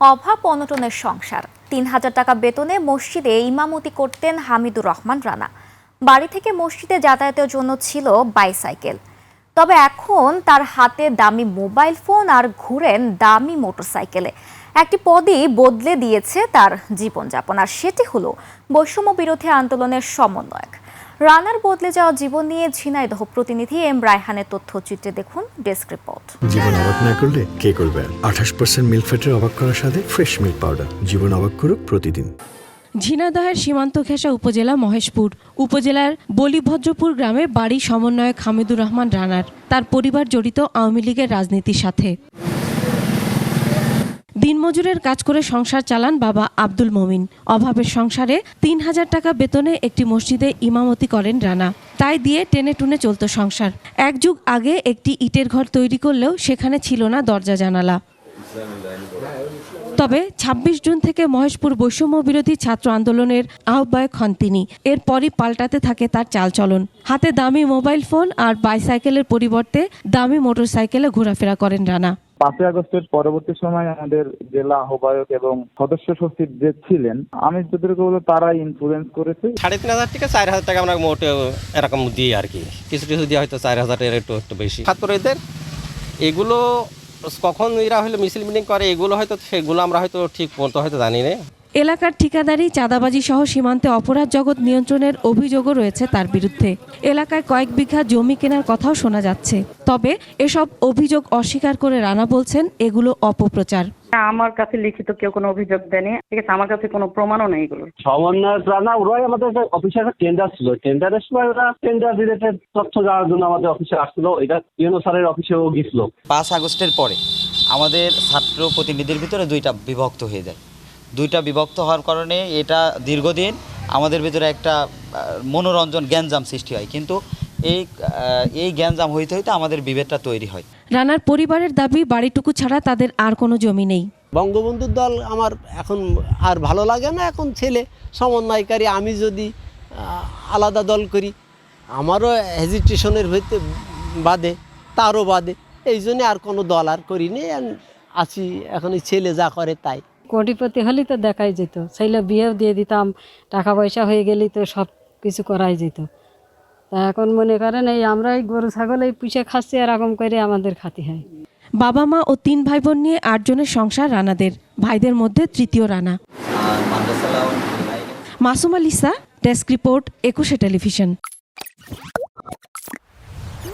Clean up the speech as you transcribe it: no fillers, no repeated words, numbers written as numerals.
অভাব অনটনের সংসার। ৩,০০০ টাকা বেতনে মসজিদে ইমামতি করতেন হামিদুর রহমান রানা। বাড়ি থেকে মসজিদে যাতায়াতের জন্য ছিল বাইসাইকেল। তবে এখন তার হাতে দামি মোবাইল ফোন আর ঘুরেন দামি মোটরসাইকেলে। একটি পদই বদলে দিয়েছে তার জীবনযাপন, আর সেটি হলো বৈষম্য বিরোধী আন্দোলনের সমন্বয়ক। রানার বদলে যাওয়া জীবন নিয়ে ঝিনাইদহ প্রতিনিধি এম রায়হানের তথ্যচিত্রে দেখুন ডেস্ক রিপোর্ট। জীবন অবাক না করলে কে করবে? 28% মিল্ক ফ্যাটের অবাক করার সাথে ফ্রেশ মিল্ক পাউডার। জীবন অবাক করুক প্রতিদিন। ঝিনাইদহের সীমান্ত ঘেঁষা উপজেলা মহেশপুর উপজেলার বলিভদ্রপুর গ্রামে বাড়ি সমন্বয়ক হামিদুর রহমান রানার। তার পরিবার জড়িত আওয়ামী লীগের রাজনীতির সাথে। দিনমজুরের কাজ করে সংসার চালান বাবা আব্দুল মমিন। অভাবের সংসারে ৩,০০০ টাকা বেতনে একটি মসজিদে ইমামতি করেন রানা। তাই দিয়ে টেনে টুনে চলত সংসার। এক যুগ আগে একটি ইটের ঘর তৈরি করলেও সেখানে ছিল না দরজা জানালা। তবে ২৬ জুন থেকে মহেশপুর বৈষম্য বিরোধী ছাত্র আন্দোলনের আহ্বায়ক হন তিনি। এরপরই পাল্টাতে থাকে তার চালচলন। হাতে দামি মোবাইল ফোন আর বাইসাইকেলের পরিবর্তে দামি মোটরসাইকেলে ঘোরাফেরা করেন রানা। 5ই আগস্টের পরবর্তী সময় আমাদের জেলা আহ্বায়ক এবং সদস্য সচিব যে ছিলেন, আমি যতটুকু বলবো তারাই ইনফ্লুয়েন্স করেছে। ৩,৫০০ থেকে ৪,০০০ টাকা আমরা মোটে এরকম দিই আর কি। কিছু কিছু দিয়ে হয়তো ৪,০০০ টাকা একটু বেশি। ছাত্রদের এগুলো কখন এরা হয়তো মিছিল মিটিং করে, এগুলো হয়তো সেগুলো আমরা হয়তো ঠিক মতো হয়তো জানি না। এলাকার ঠিকাদারি, চাঁদাবাজি সহ সীমান্তে অপরাধ জগৎ নিয়ন্ত্রণের অভিযোগও রয়েছে তার বিরুদ্ধে। এলাকায় কয়েক বিঘা জমি কেনার কথাও শোনা যাচ্ছে। তবে এসব অভিযোগ অস্বীকার করে রানা বলছেন এগুলো অপপ্রচার। আমার কাছে লিখিত কেউ কোনো অভিযোগ দেয়নি, ঠিক আছে, আমার কাছে কোনো প্রমাণও নেই এগুলো। সমন্বয়ক রানা ওরাই আমাদের অফিসে একটা টেন্ডার ছিল, টেন্ডারের সময় ওরা টেন্ডার রিলেটেড তথ্য জানার জন্য আমাদের অফিসে আসছিল। এটা ইউনো স্যারের অফিসেও গেছিল। 5 আগস্টের পরে আমাদের ছাত্র প্রতিনিধির ভিতরে দুইটা বিভক্ত হয়ে যায়। দুইটা বিভক্ত হওয়ার কারণে এটা দীর্ঘদিন আমাদের ভিতরে একটা মনোরঞ্জন গ্যাঞ্জাম সৃষ্টি হয়, কিন্তু এই গ্যাঞ্জাম হইতে হইতে আমাদের বিভেদটা তৈরি হয়। রানার পরিবারের দাবি বাড়িটুকু ছাড়া তাদের আর কোনো জমি নেই। বঙ্গবন্ধুর দল আমার এখন আর ভালো লাগে না। এখন ছেলে সমন্বয়কারী, আমি যদি আলাদা দল করি আমারও হেজিটেশনের হইতে বাদে, তারও বাদে, এই জন্যে আর কোনো দল আর করিনি। আছি এখন এই ছেলে যা করে তাই। কোটিপতি হলেই তো দেখাই যেত, ছেলে বিয়েও দিয়ে দিতাম, টাকা পয়সা হয়ে গেলেই তো সব কিছু করাই যেত। তা এখন মনে করেন এই আমরা এই গরু ছাগল এই পুষে খাচ্ছি, এরকম করে আমাদের খাতি হয়। বাবা মা ও 3 ভাই বোন নিয়ে 8 জনের সংসার রানাদের। ভাইদের মধ্যে তৃতীয় রানা। মাদ্রাসা Masuma Lisa, desk report, 21 television.